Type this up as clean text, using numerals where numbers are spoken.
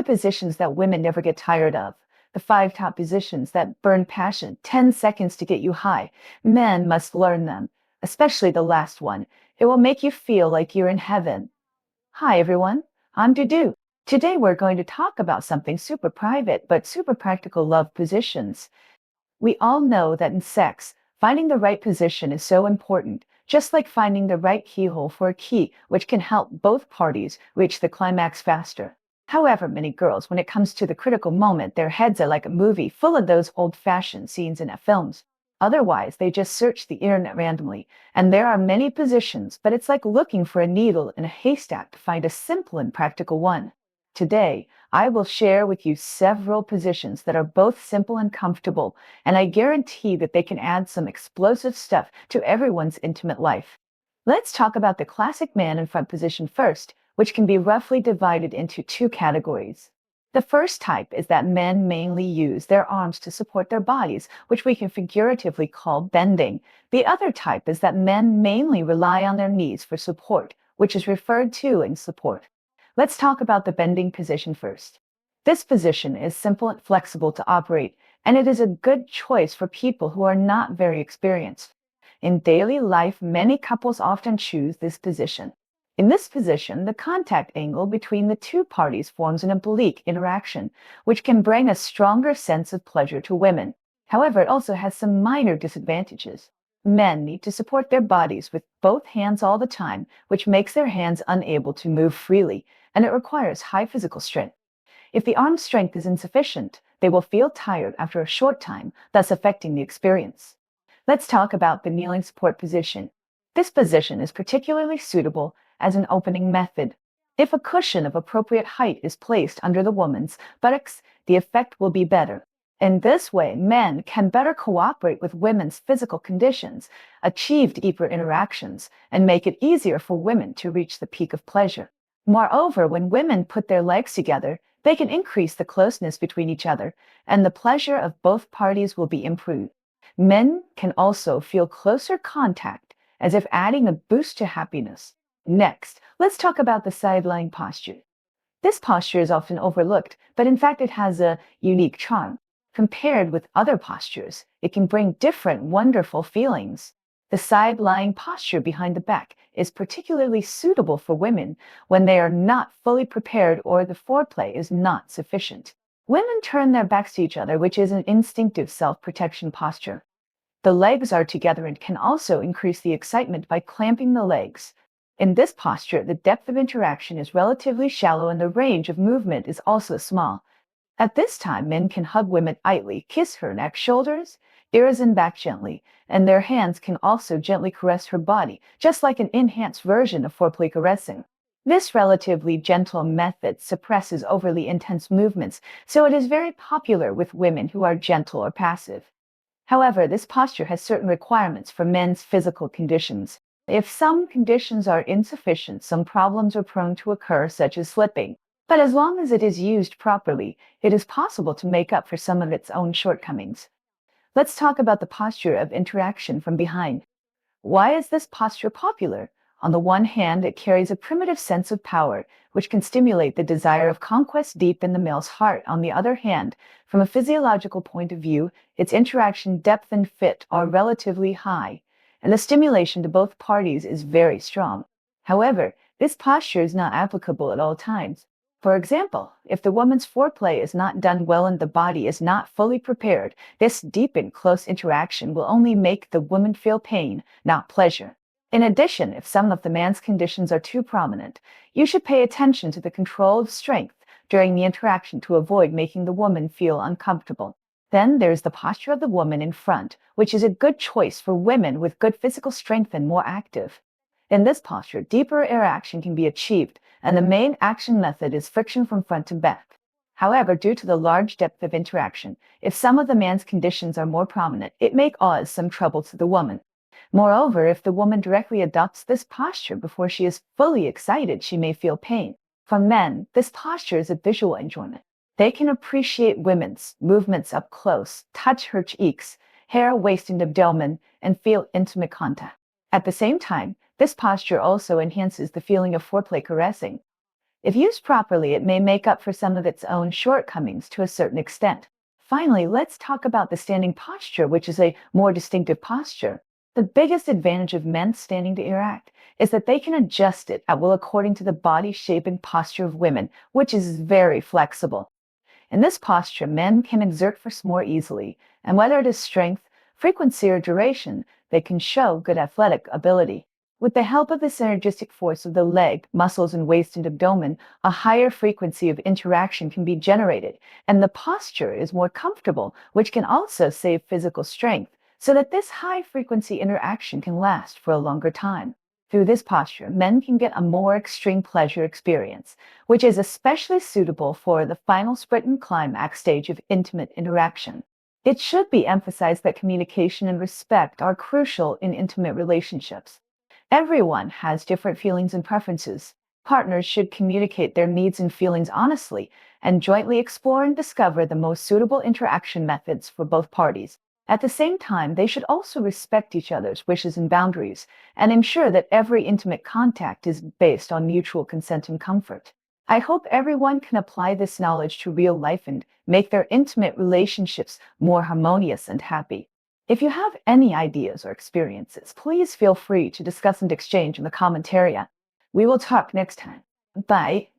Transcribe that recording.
the positions that women never get tired of. The 5 top positions that burn passion, 10 seconds to get you high. Men must learn them, especially the last one. It will make you feel like you're in heaven. Hi everyone, I'm Dudu. Today we're going to talk about something super private but super practical: love positions. We all know that in sex, finding the right position is so important, just like finding the right keyhole for a key, which can help both parties reach the climax faster. However, many girls, when it comes to the critical moment, their heads are like a movie full of those old-fashioned scenes in films. Otherwise, they just search the internet randomly, and there are many positions, but it's like looking for a needle in a haystack to find a simple and practical one. Today, I will share with you several positions that are both simple and comfortable, and I guarantee that they can add some explosive stuff to everyone's intimate life. Let's talk about the classic man in front position first, which can be roughly divided into 2 categories. The first type is that men mainly use their arms to support their bodies, which we can figuratively call bending. The other type is that men mainly rely on their knees for support, which is referred to in support. Let's talk about the bending position first. This position is simple and flexible to operate, and it is a good choice for people who are not very experienced. In daily life, many couples often choose this position. In this position, the contact angle between the 2 parties forms an oblique interaction, which can bring a stronger sense of pleasure to women. However, it also has some minor disadvantages. Men need to support their bodies with both hands all the time, which makes their hands unable to move freely, and it requires high physical strength. If the arm strength is insufficient, they will feel tired after a short time, thus affecting the experience. Let's talk about the kneeling support position. This position is particularly suitable as an opening method. If a cushion of appropriate height is placed under the woman's buttocks, the effect will be better. In this way, men can better cooperate with women's physical conditions, achieve deeper interactions, and make it easier for women to reach the peak of pleasure. Moreover, when women put their legs together, they can increase the closeness between each other, and the pleasure of both parties will be improved. Men can also feel closer contact, as if adding a boost to happiness. Next, let's talk about the sideline posture. This posture is often overlooked, but in fact it has a unique charm. Compared with other postures, it can bring different wonderful feelings. The side-lying posture behind the back is particularly suitable for women when they are not fully prepared or the foreplay is not sufficient. Women turn their backs to each other, which is an instinctive self-protection posture. The legs are together and can also increase the excitement by clamping the legs. In this posture, the depth of interaction is relatively shallow and the range of movement is also small. At this time, men can hug women lightly, kiss her neck, shoulders, ears, and back gently, and their hands can also gently caress her body, just like an enhanced version of foreplay caressing. This relatively gentle method suppresses overly intense movements, so it is very popular with women who are gentle or passive. However, this posture has certain requirements for men's physical conditions. If some conditions are insufficient, some problems are prone to occur, such as slipping. But as long as it is used properly, it is possible to make up for some of its own shortcomings. Let's talk about the posture of interaction from behind. Why is this posture popular? On the one hand, it carries a primitive sense of power, which can stimulate the desire of conquest deep in the male's heart. On the other hand, from a physiological point of view, its interaction depth and fit are relatively high, and the stimulation to both parties is very strong. However, this posture is not applicable at all times. For example, if the woman's foreplay is not done well and the body is not fully prepared, this deep and close interaction will only make the woman feel pain, not pleasure. In addition, if some of the man's conditions are too prominent, you should pay attention to the control of strength during the interaction to avoid making the woman feel uncomfortable. Then there's the posture of the woman in front, which is a good choice for women with good physical strength and more active. In this posture, deeper interaction can be achieved, and the main action method is friction from front to back. However, due to the large depth of interaction, if some of the man's conditions are more prominent, it may cause some trouble to the woman. Moreover, if the woman directly adopts this posture before she is fully excited, she may feel pain. For men, this posture is a visual enjoyment. They can appreciate women's movements up close, touch her cheeks, hair, waist, and abdomen, and feel intimate contact. At the same time, this posture also enhances the feeling of foreplay caressing. If used properly, it may make up for some of its own shortcomings to a certain extent. Finally, let's talk about the standing posture, which is a more distinctive posture. The biggest advantage of men standing to interact is that they can adjust it at will according to the body shape and posture of women, which is very flexible. In this posture, men can exert force more easily, and whether it is strength, frequency, or duration, they can show good athletic ability. With the help of the synergistic force of the leg, muscles, and waist and abdomen, a higher frequency of interaction can be generated, and the posture is more comfortable, which can also save physical strength, so that this high frequency interaction can last for a longer time. Through this posture, men can get a more extreme pleasure experience, which is especially suitable for the final sprint and climax stage of intimate interaction. It should be emphasized that communication and respect are crucial in intimate relationships. Everyone has different feelings and preferences. Partners should communicate their needs and feelings honestly and jointly explore and discover the most suitable interaction methods for both parties. At the same time, they should also respect each other's wishes and boundaries and ensure that every intimate contact is based on mutual consent and comfort. I hope everyone can apply this knowledge to real life and make their intimate relationships more harmonious and happy. If you have any ideas or experiences, please feel free to discuss and exchange in the comment area. We will talk next time. Bye.